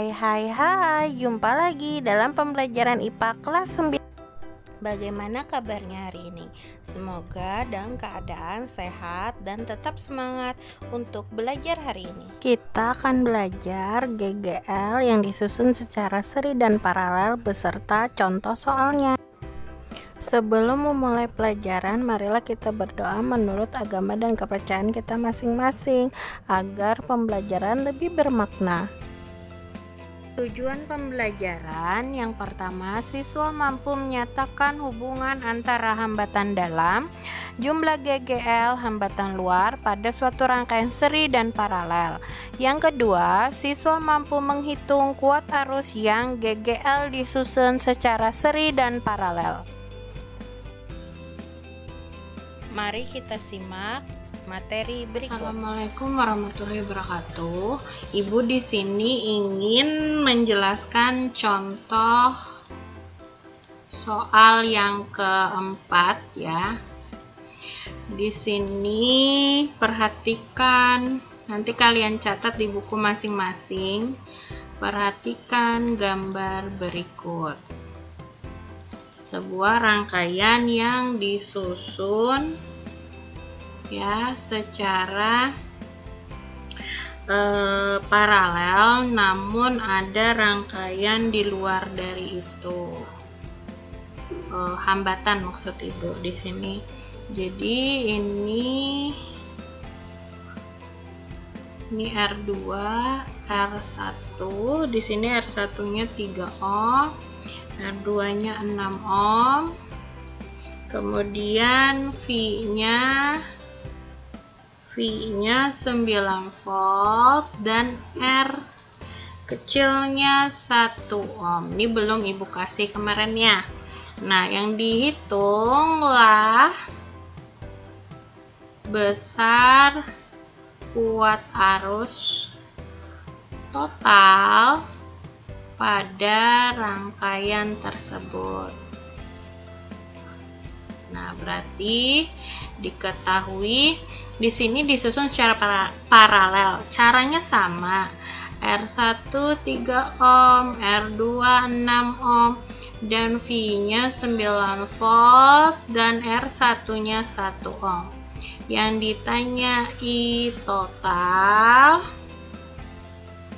Hai, jumpa lagi dalam pembelajaran IPA kelas 9. Bagaimana kabarnya hari ini? Semoga dalam keadaan sehat dan tetap semangat untuk belajar hari ini. Kita akan belajar GGL yang disusun secara seri dan paralel beserta contoh soalnya. Sebelum memulai pelajaran, marilah kita berdoa menurut agama dan kepercayaan kita masing-masing agar pembelajaran lebih bermakna. Tujuan pembelajaran yang pertama, siswa mampu menyatakan hubungan antara hambatan dalam, jumlah GGL, hambatan luar pada suatu rangkaian seri dan paralel. Yang kedua, siswa mampu menghitung kuat arus yang GGL disusun secara seri dan paralel. Mari kita simak materi berikut. Assalamualaikum warahmatullahi wabarakatuh. Ibu di sini ingin menjelaskan contoh soal yang keempat ya. Di sini perhatikan, nanti kalian catat di buku masing-masing. Perhatikan gambar berikut. Sebuah rangkaian yang disusun ya secara paralel, namun ada rangkaian di luar dari itu, hambatan maksud ibu di sini. Jadi ini R2, R1, di sini R1-nya 3 ohm, R2-nya 6 ohm, kemudian V-nya 9 volt dan R kecilnya 1 ohm. Ini belum ibu kasih kemarin ya. Nah, yang dihitunglah besar kuat arus total pada rangkaian tersebut. Nah, berarti diketahui di sini disusun secara paralel. Caranya sama. R1 3 ohm, R2 6 ohm, dan V-nya 9 volt dan R1-nya 1 ohm. Yang ditanya I total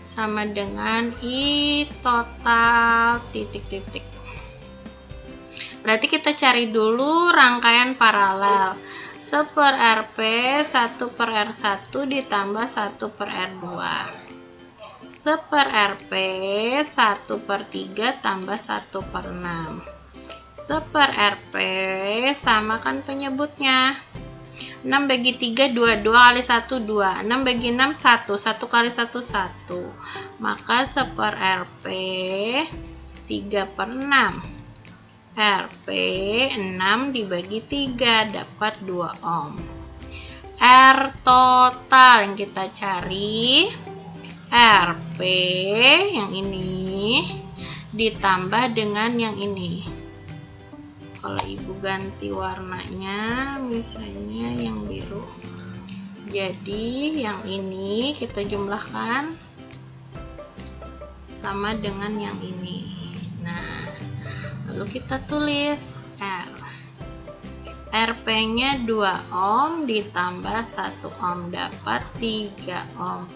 sama dengan I total titik-titik. Berarti kita cari dulu rangkaian paralel. 1/RP 1/R1 ditambah 1/R2. 1/RP 1/3 tambah 1/6. 1/RP samakan penyebutnya. 6 bagi 3 2, 2 kali 1 2, 6 bagi 6 1, 1 kali 1 1. Maka 1/RP 3/6. RP 6 dibagi 3 dapat 2 ohm. R total yang kita cari RP yang ini ditambah dengan yang ini. Kalau ibu ganti warnanya misalnya yang biru, jadi yang ini kita jumlahkan sama dengan yang ini. Nah, lalu kita tulis R. RP-nya 2 ohm ditambah 1 ohm dapat 3 ohm.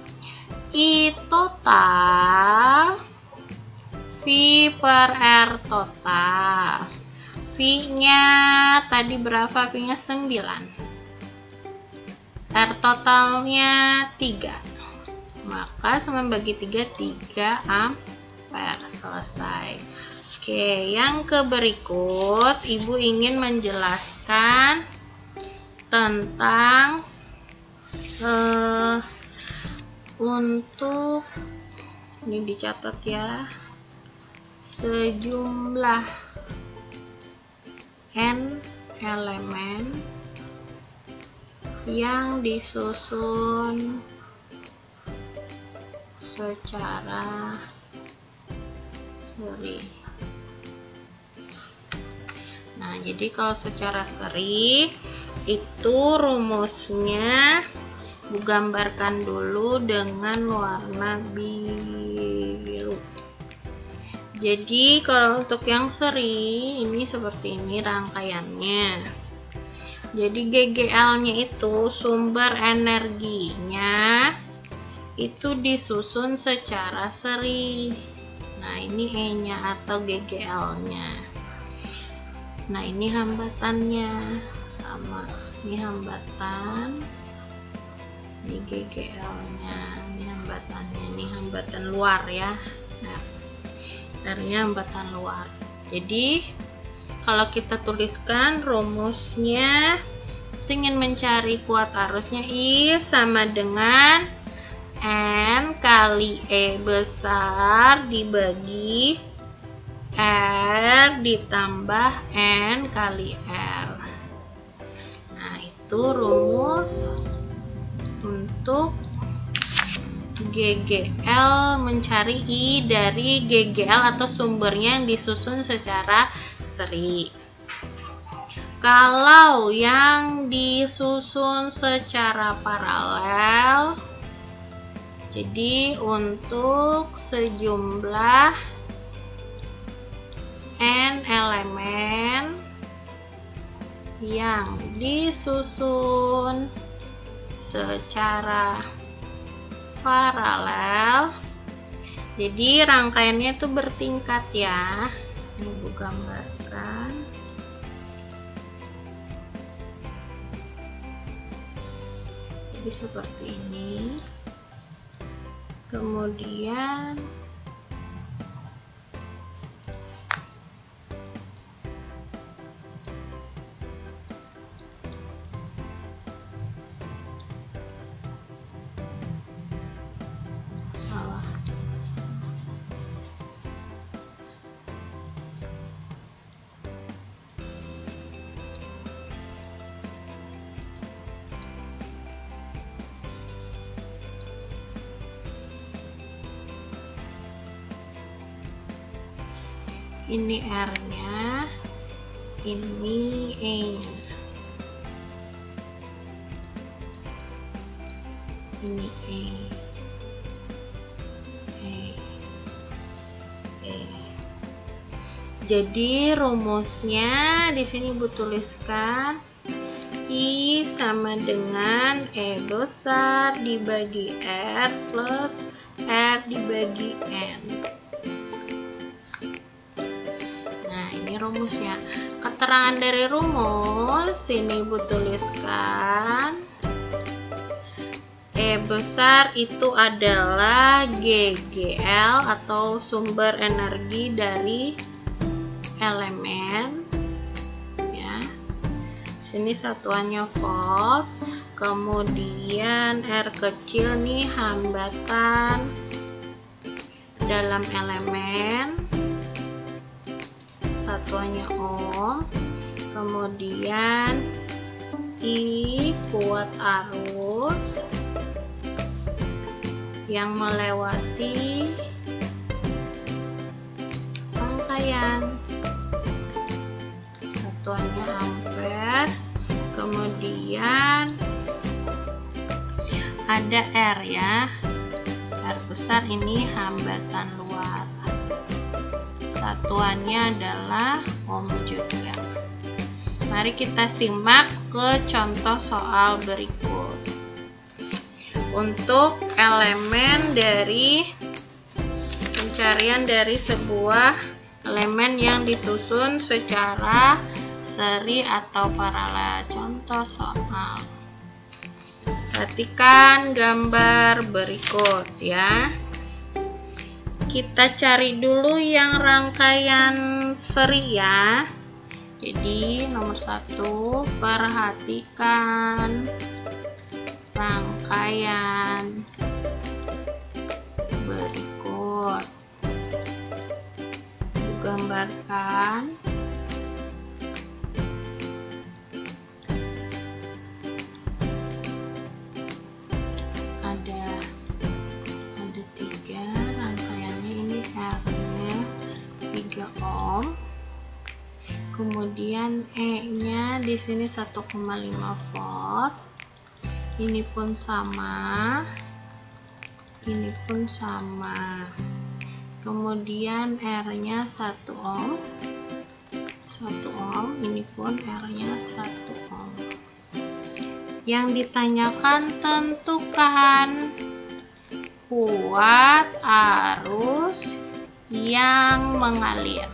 I total V per R total. V-nya tadi berapa? V-nya 9. R totalnya 3. Maka 9 bagi 3 3 ampere. Selesai. Oke, yang berikut ibu ingin menjelaskan tentang untuk ini dicatat ya, sejumlah N elemen yang disusun secara seri. Nah, jadi kalau secara seri itu rumusnya Bu gambarkan dulu dengan warna biru. Jadi kalau untuk yang seri ini seperti ini rangkaiannya. Jadi GGL-nya itu sumber energinya itu disusun secara seri. Nah, ini E-nya atau GGL-nya. Nah, ini hambatannya sama. Ini hambatan. Ini GGL-nya. Ini hambatannya. Ini hambatan luar ya. Nah, R-nya hambatan luar. Jadi kalau kita tuliskan rumusnya itu ingin mencari kuat arusnya I sama dengan N kali E besar dibagi R ditambah N kali R. Nah, itu rumus untuk GGL, mencari I dari GGL atau sumbernya yang disusun secara seri. Kalau yang disusun secara paralel, jadi untuk sejumlah N elemen yang disusun secara paralel, jadi rangkaiannya itu bertingkat ya. Ini Bu gambarkan. Jadi seperti ini. Kemudian ini R-nya, ini E-nya, ini E. Jadi rumusnya di sini Bu tuliskan I sama dengan E besar dibagi R plus R dibagi N. Rumusnya. Keterangan dari rumus ini Bu tuliskan E besar itu adalah GGL atau sumber energi dari elemen ya. Sini satuannya volt, kemudian R kecil nih hambatan dalam elemen, satuannya ohm, kemudian I kuat arus yang melewati rangkaian, satuannya ampere, kemudian ada R ya, R besar ini hambatan luar, satuannya adalah ohm juga. Mari kita simak ke contoh soal berikut. Untuk elemen dari pencarian dari sebuah elemen yang disusun secara seri atau paralel. Contoh soal. Perhatikan gambar berikut ya. Kita cari dulu yang rangkaian seri ya. Jadi nomor 1, perhatikan rangkaian berikut. Gambarkan ada 3 rangkaiannya, ini R-nya 3 ohm. Kemudian E-nya di sini 1,5 volt. Ini pun sama. Ini pun sama. kemudian R-nya 1 ohm, 1 ohm, ini pun R-nya 1 ohm. Yang ditanyakan tentukan kuat arus yang mengalir.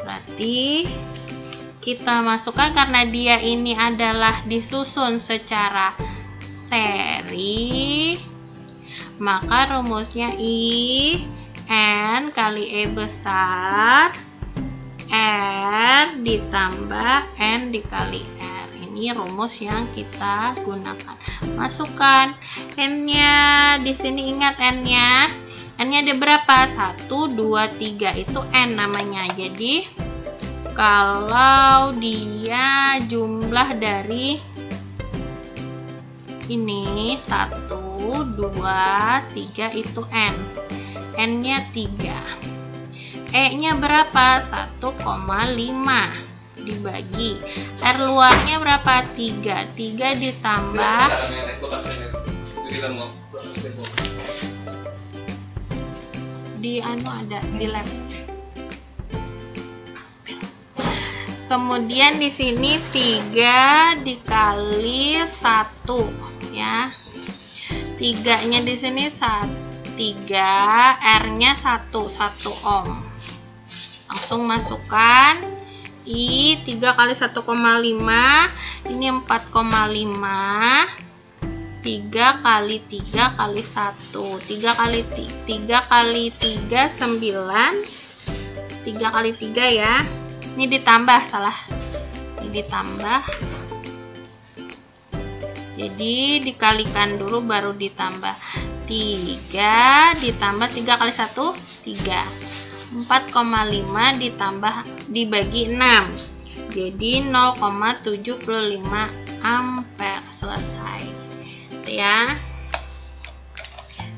Berarti kita masukkan, karena dia ini adalah disusun secara seri, maka rumusnya I N kali E besar R ditambah N dikali R. Ini rumus yang kita gunakan. Masukkan N-nya di sini, ingat N-nya. N-nya ada berapa? 1, 2, 3 itu N namanya. Jadi kalau dia jumlah dari ini 1, 2, 3 itu N. N-nya 3. E-nya berapa? 1,5 dibagi. R luarnya berapa? 3. 3 ditambah di ada di lab. Kemudian di sini 3 dikali 1 ya. 3-nya di sini 3, R-nya 1 ohm. Langsung masukkan I 3 kali 1,5, ini 4,5. 3 kali 3 kali 1, 3 kali 3 9, 3 kali 3 ya. Ini ditambah, salah. Ini ditambah. Jadi dikalikan dulu baru ditambah. 3 ditambah 3 kali 1, 3. 4,5 ditambah dibagi 6. Jadi 0,75 ampere. Selesai. Ya.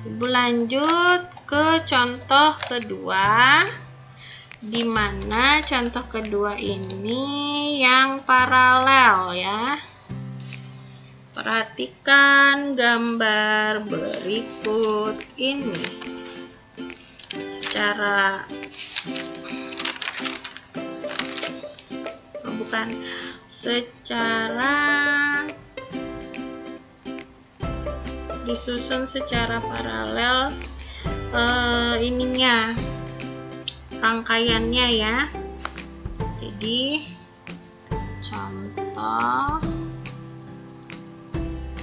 Ibu lanjut ke contoh kedua, di mana contoh kedua ini yang paralel ya. Perhatikan secara disusun secara paralel ininya, rangkaiannya ya. Jadi contoh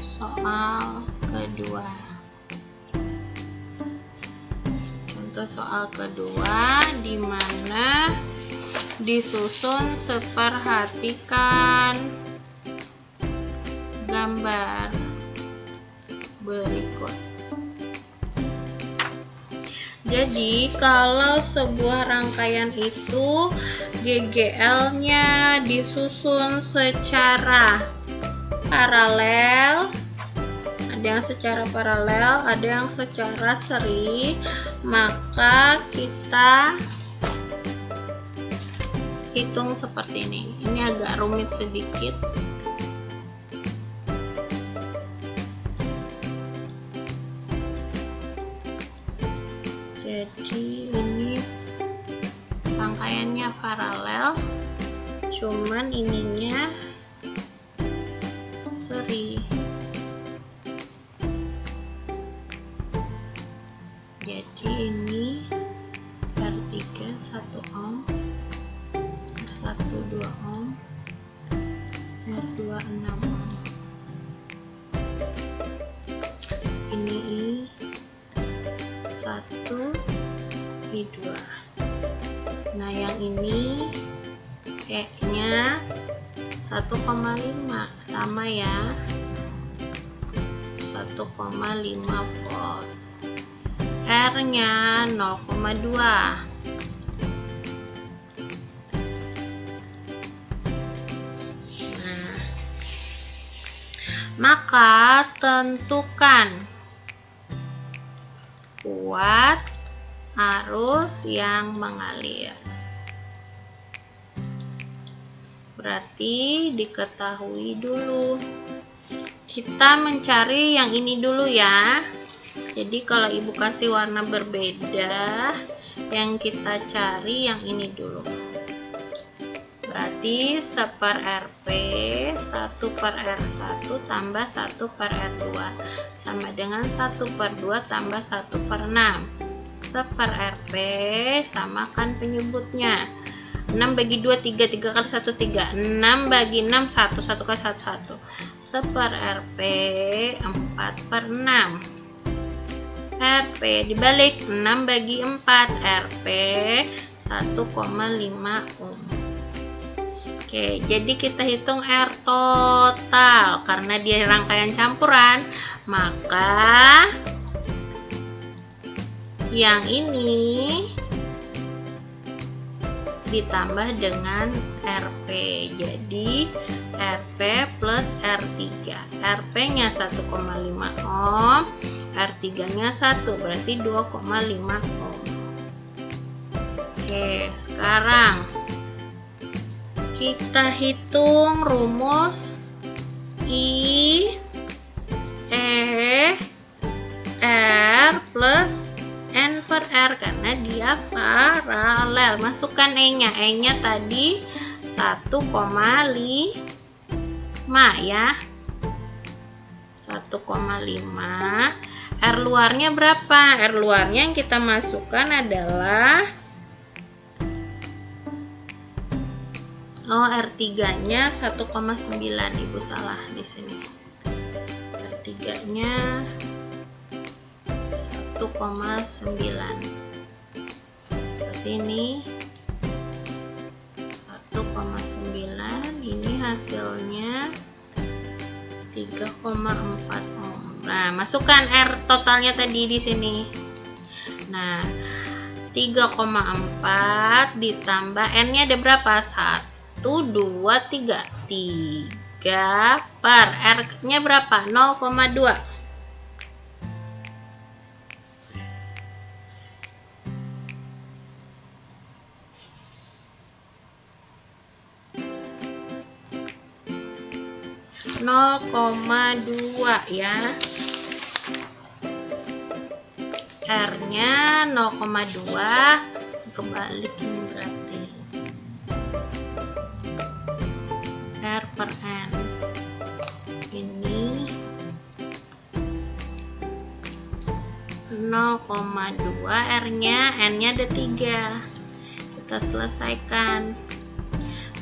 soal kedua. Contoh soal kedua di mana disusun seperhatikan gambar berikut. Jadi kalau sebuah rangkaian itu GGL-nya disusun secara paralel, ada yang secara paralel, ada yang secara seri, maka kita hitung seperti ini. Ini agak rumit sedikit. Jadi ini rangkaiannya paralel, cuman ininya seri. Jadi ini R3 1 ohm, R1 2 ohm, R2 6 ohm. Ini I1, I2. Nah yang ini E-nya 1,5 sama ya, 1,5 volt. R-nya 0,2. Nah, maka tentukan kuat arus yang mengalir. Berarti diketahui dulu. Kita mencari yang ini dulu ya. Jadi kalau ibu kasih warna berbeda, yang kita cari yang ini dulu. Berarti 1/RP 1/R1 tambah 1/R2 sama dengan 1/2 tambah 1/6. 1/RP samakan penyebutnya. 6 bagi 2 3, 3 kali 1 3, 6 bagi 6 1, 1 kali 1 1. 1/RP 4/6. RP dibalik 6 bagi 4, RP 1,5 ohm. Oke, jadi kita hitung R total. Karena dia rangkaian campuran, maka yang ini ditambah dengan RP. Jadi RP plus R3. RP nya 1,5 ohm, R3 nya 1, berarti 2,5 ohm. Oke, sekarang kita hitung rumus I E R plus N per R karena dia paralel. Masukkan E-nya. E-nya tadi 1,5 ya. 1,5. R luarnya berapa? R luarnya yang kita masukkan adalah R3-nya 1,9. Ibu salah di sini. R3-nya 1,9. Berarti ini 1,9. Ini hasilnya 3,4 ohm. Nah, masukkan R totalnya tadi di sini. Nah, 3,4 ditambah N-nya ada berapa? 1, 2, 3. 3 per R-nya berapa? 0,2. ya. R-nya 0,2, kebalik ini berarti R per N. Ini 0,2, R-nya, N-nya ada 3. Kita selesaikan.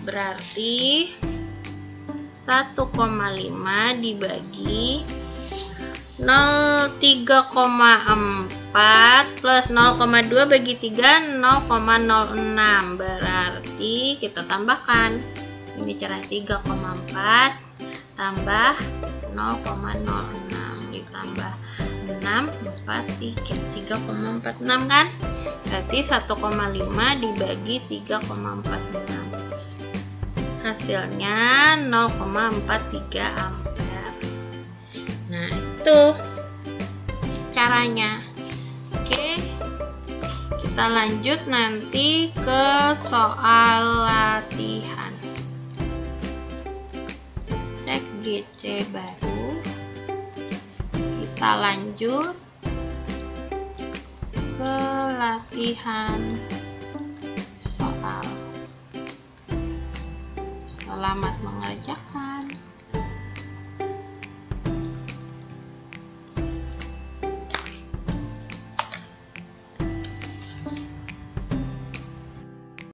Berarti 1,5 dibagi 3,4 plus 0,2 bagi 3 0,06. Berarti kita tambahkan. Ini cara 3,4 tambah 0,06 ditambah 6, 4, 3,46 kan? Berarti 1,5 dibagi 3,46. Hasilnya 0,43 ampere. Nah, itu caranya. Oke, kita lanjut nanti ke soal latihan. Cek GC baru. Kita lanjut ke latihan soal. Selamat mengerjakan.